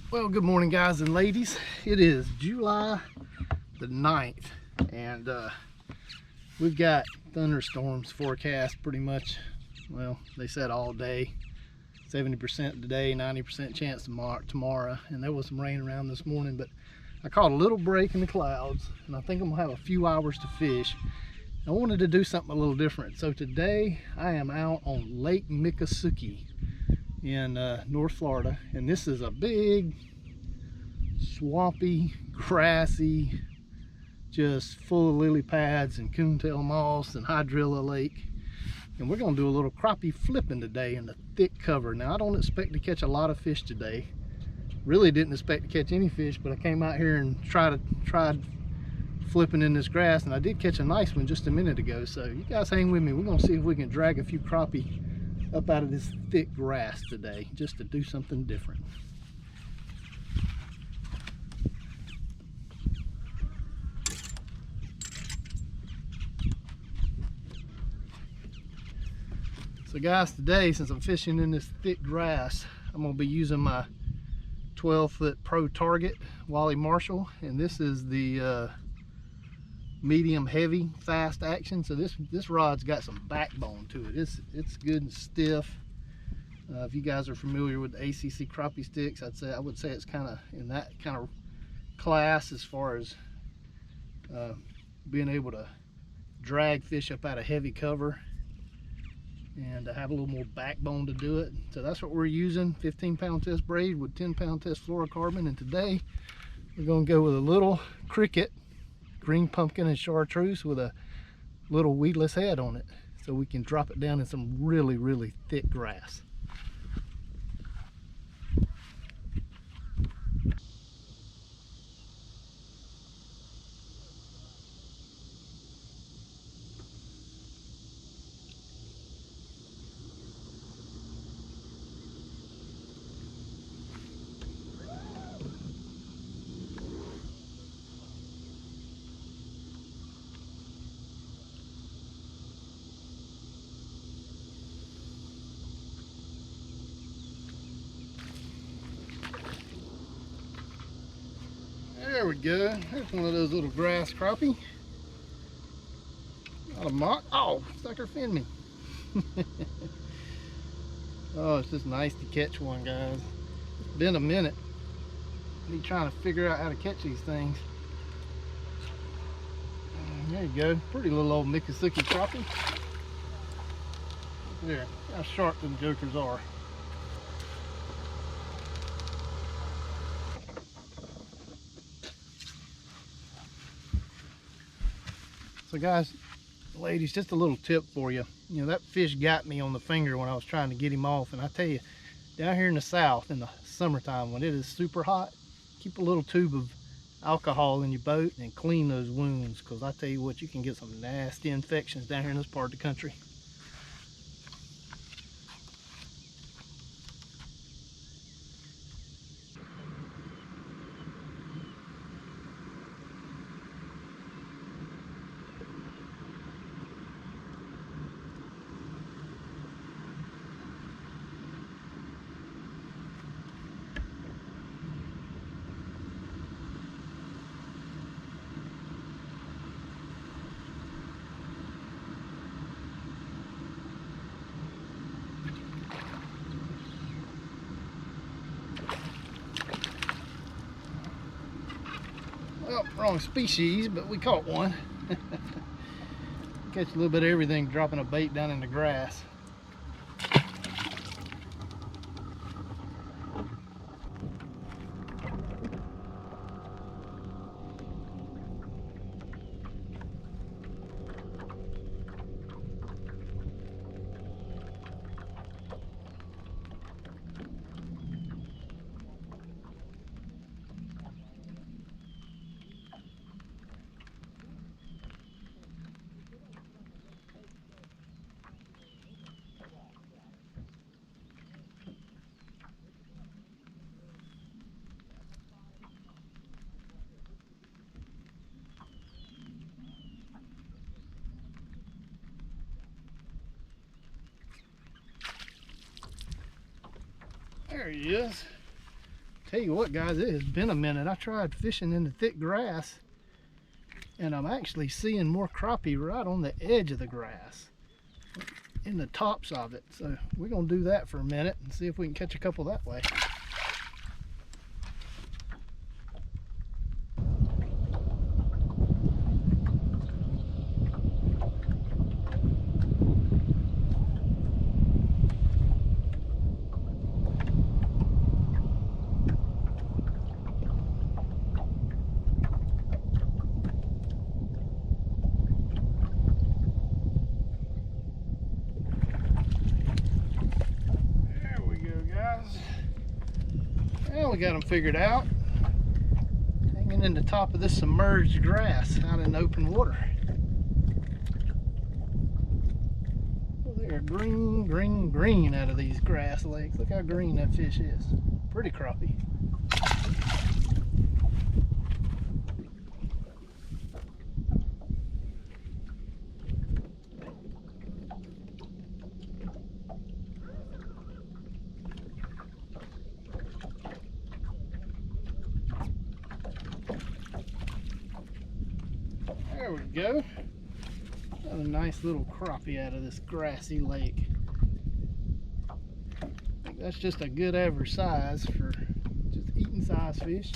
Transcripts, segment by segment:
Well, good morning, guys and ladies. It is July the 9th, and we've got thunderstorms forecast pretty much. Well, they said all day, 70% today, 90% chance tomorrow, and there was some rain around this morning, but I caught a little break in the clouds, and I think I'm gonna have a few hours to fish. I wanted to do something a little different, so today I am out on Lake Miccosukee in North Florida, and this is a big swampy, grassy, just full of lily pads and coontail moss and hydrilla lake, and we're going to do a little crappie flipping today in the thick cover. Now, I don't expect to catch a lot of fish today, really didn't expect to catch any fish, but I came out here and tried flipping in this grass, and I did catch a nice one just a minute ago. So you guys hang with me, we're going to see if we can drag a few crappie up out of this thick grass today, just to do something different. So guys, today, since I'm fishing in this thick grass, I'm going to be using my 12-foot Pro Target Wally Marshall, and this is the medium heavy fast action. So this rod's got some backbone to it. It's good and stiff. If you guys are familiar with the ACC crappie sticks, I would say it's kind of in that kind of class as far as being able to drag fish up out of heavy cover and to have a little more backbone to do it. So that's what we're using, 15-pound test braid with 10-pound test fluorocarbon. And today we're going to go with a little cricket, green pumpkin and chartreuse with a little weedless head on it, so we can drop it down in some really thick grass. There we go. There's one of those little grass crappie. Not a mock. Oh, sucker finned me. Oh, it's just nice to catch one, guys. It's been a minute. Me trying to figure out how to catch these things. There you go. Pretty little old Miccosukee crappie. There. How sharp them jokers are. So guys, ladies, just a little tip for you. You know, that fish got me on the finger when I was trying to get him off, and I tell you, down here in the south in the summertime when it is super hot, keep a little tube of alcohol in your boat and clean those wounds, because I tell you what, you can get some nasty infections down here in this part of the country. Well, wrong species, but we caught one. Catch a little bit of everything dropping a bait down in the grass. There he is. Tell you what, guys, it has been a minute. I tried fishing in the thick grass, and I'm actually seeing more crappie right on the edge of the grass, in the tops of it. So we're gonna do that for a minute and see if we can catch a couple that way. Well, we got them figured out. Hanging in the top of this submerged grass out in open water. Well, they are green, green, green out of these grass lakes. Look how green that fish is. Pretty crappie. There we go. Got a nice little crappie out of this grassy lake. I think that's just a good average size for just eating size fish.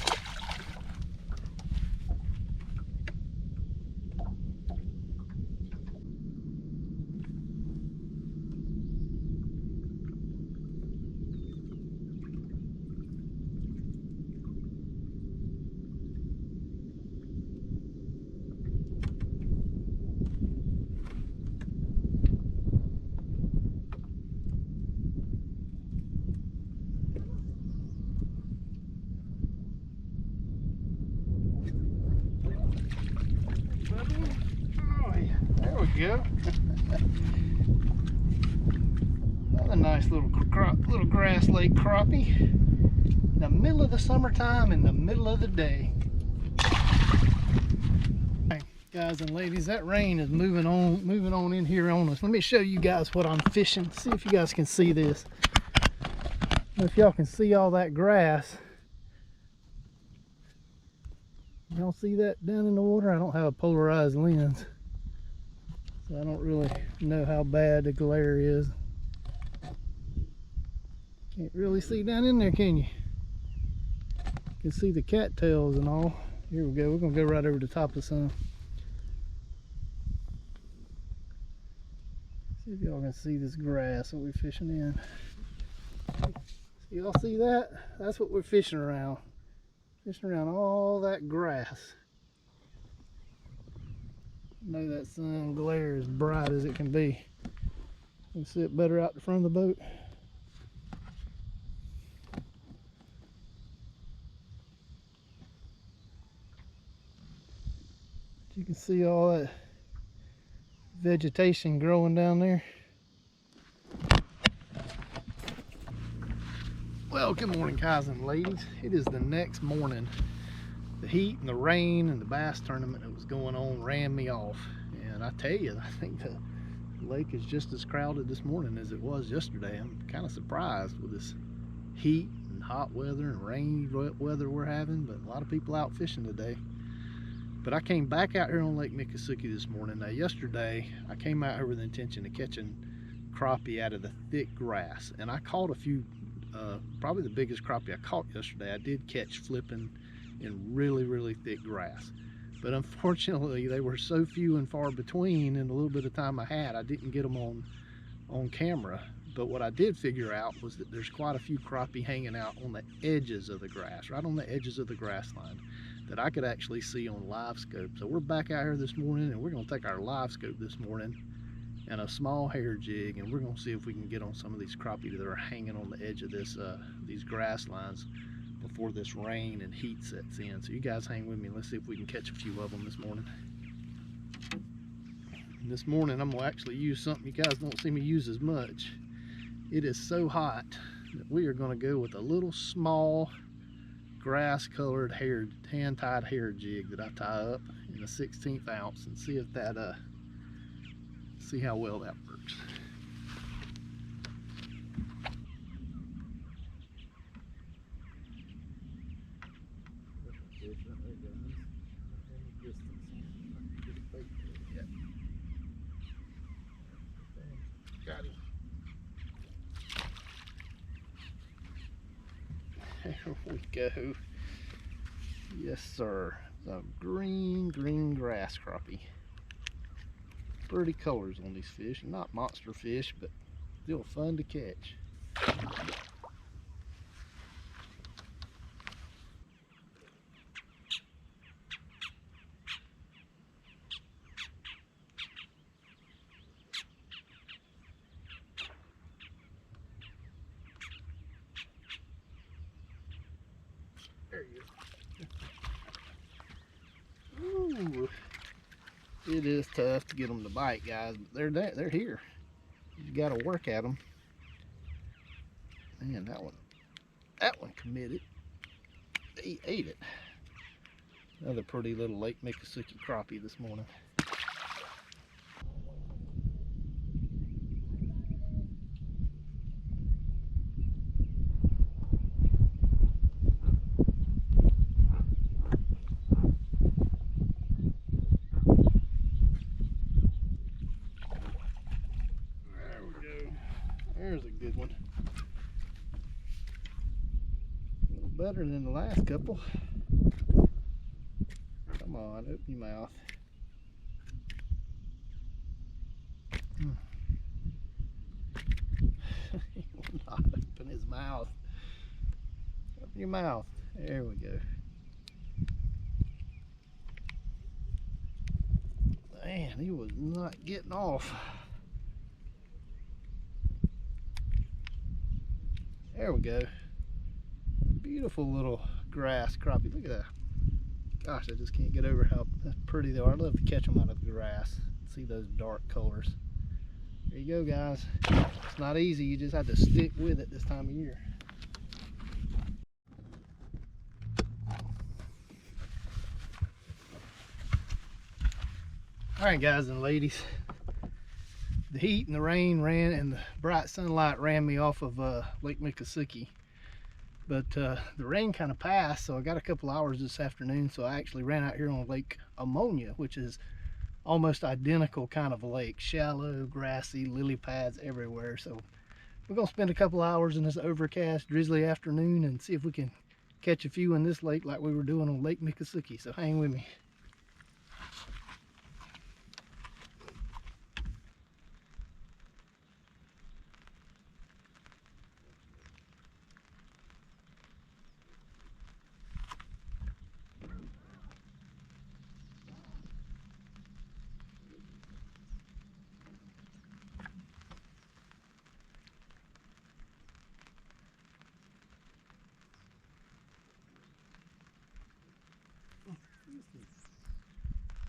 Go. Another nice little grass lake crappie in the middle of the summertime, in the middle of the day. Right, guys and ladies, that rain is moving on in here on us. Let me show you guys what I'm fishing. See if you guys can see this. If y'all can see all that grass. Y'all see that down in the water? I don't have a polarized lens, I don't really know how bad the glare is. Can't really see down in there, can you? You can see the cattails and all. Here we go. We're gonna go right over the top of some. See if y'all can see this grass that we're fishing in. Y'all see that? That's what we're fishing around. Fishing around all that grass. I know that sun glare is bright as it can be. You can see it better out the front of the boat. You can see all that vegetation growing down there. Well, good morning, guys and ladies. It is the next morning. The heat and the rain and the bass tournament that was going on ran me off, and I tell you, I think the lake is just as crowded this morning as it was yesterday. I'm kind of surprised with this heat and hot weather and rainy weather we're having, but a lot of people out fishing today. But I came back out here on Lake Miccosukee this morning. Now yesterday I came out here with the intention of catching crappie out of the thick grass, and I caught a few, probably the biggest crappie I caught yesterday I did catch flipping in really thick grass, but unfortunately they were so few and far between in the little bit of time I had. I didn't get them on camera, but what I did figure out was that there's quite a few crappie hanging out on the edges of the grass, right on the edges of the grass line, that I could actually see on live scope. So we're back out here this morning, and we're going to take our live scope this morning and a small hair jig, and we're going to see if we can get on some of these crappie that are hanging on the edge of this these grass lines before this rain and heat sets in. So you guys hang with me, and let's see if we can catch a few of them this morning. And this morning I'm gonna actually use something you guys don't see me use as much. It is so hot that we are gonna go with a little small grass colored hand tied hair jig that I tie up in a 1/16 ounce, and see if that see how well that works. fish. There he goes. In the distance. I can get a bait yet. Got him. There we go. Yes, sir. The green grass crappie. Pretty colors on these fish. Not monster fish, but still fun to catch. There he is. Ooh, it is tough to get them to bite, guys, but they're here. You got to work at them. Man, that one committed. He ate it. Another pretty little Lake Miccosukee crappie this morning. There we go. There's a good one. A little better than the last couple. Come on, open your mouth. He will not open his mouth. Open your mouth. There we go. Man, he was not getting off. There we go. Beautiful little grass crappie. Look at that. Gosh, I just can't get over how pretty they are. I love to catch them out of the grass. See those dark colors. There you go, guys. It's not easy. You just have to stick with it this time of year. All right, guys and ladies. The heat and the rain and the bright sunlight ran me off of Lake Miccosukee. But the rain kind of passed, so I got a couple hours this afternoon, so I actually ran out here on Lake Ammonia, which is almost identical kind of a lake. Shallow, grassy, lily pads everywhere. So we're going to spend a couple hours in this overcast, drizzly afternoon and see if we can catch a few in this lake like we were doing on Lake Miccosukee. So hang with me.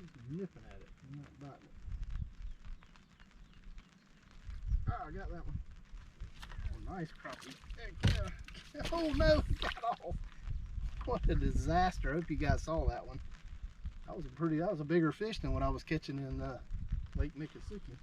He's nipping at it, I'm not biting it. Oh, I got that one. Oh, nice crappie. Heck yeah. Oh no, he got off. What a disaster. I hope you guys saw that one. That was a bigger fish than what I was catching in Lake Miccosukee.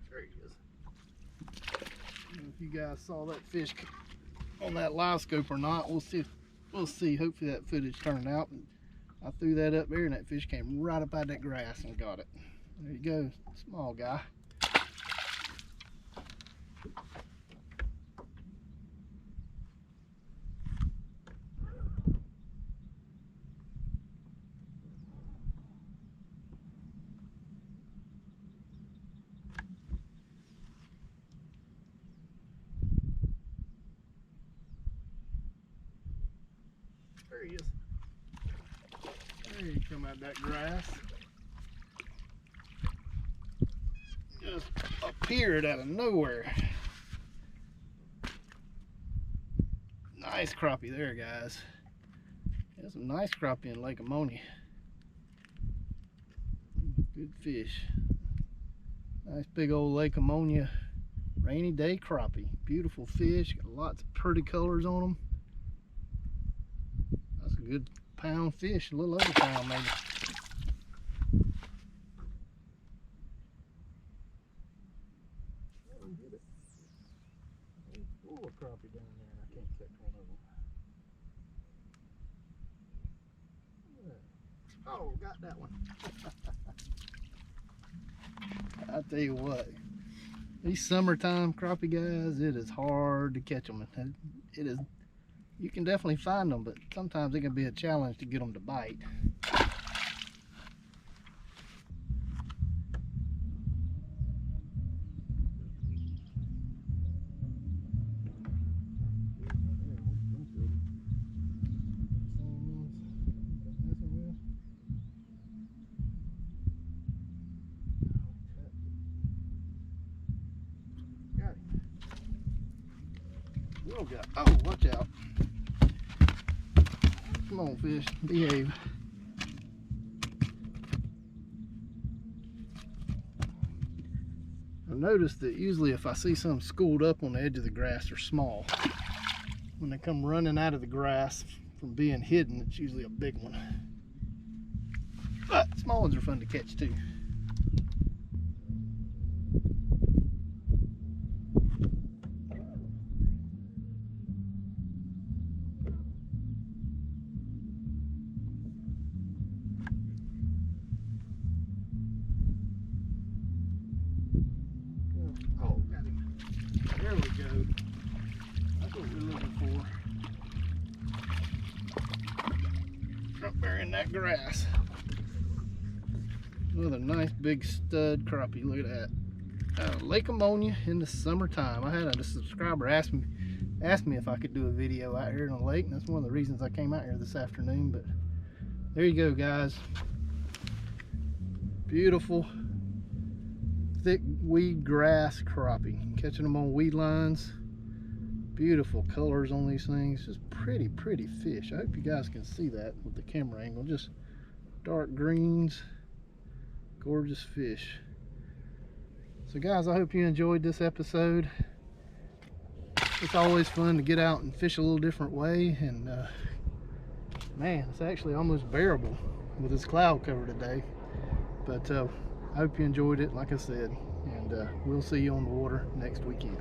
There he is. I don't know if you guys saw that fish on that live scope or not. We'll see. Hopefully that footage turned out. I threw that up there and that fish came right up out of that grass and got it. There you go, small guy. There he is. There he come out of that grass. Just appeared out of nowhere. Nice crappie there, guys. There's some nice crappie in Lake Ammonia. Good fish. Nice big old Lake Ammonia rainy day crappie. Beautiful fish. Got lots of pretty colors on them. good pound fish, a little over a pound maybe. Full of crappie down there, and I can't catch one of them. Oh, got that one. I tell you what, these summertime crappie guys, it is hard to catch them. It is. You can definitely find them, but sometimes it can be a challenge to get them to bite. Oh, watch out. Come on, fish, behave. I've noticed that usually if I see something schooled up on the edge of the grass, they're small. When they come running out of the grass from being hidden, it's usually a big one. But small ones are fun to catch too. Oh, got him. There we go. That's what we're looking for. Up there in that grass. Another nice big stud crappie. Look at that. Lake Ammonia in the summertime. I had a subscriber ask me if I could do a video out here in the lake, and that's one of the reasons I came out here this afternoon. But there you go, guys. Beautiful thick weed grass crappie, catching them on weed lines. Beautiful colors on these things, just pretty fish. I hope you guys can see that with the camera angle. Just dark greens, gorgeous fish. So guys, I hope you enjoyed this episode. It's always fun to get out and fish a little different way, and man, it's actually almost bearable with this cloud cover today. But I hope you enjoyed it, like I said, and we'll see you on the water next weekend.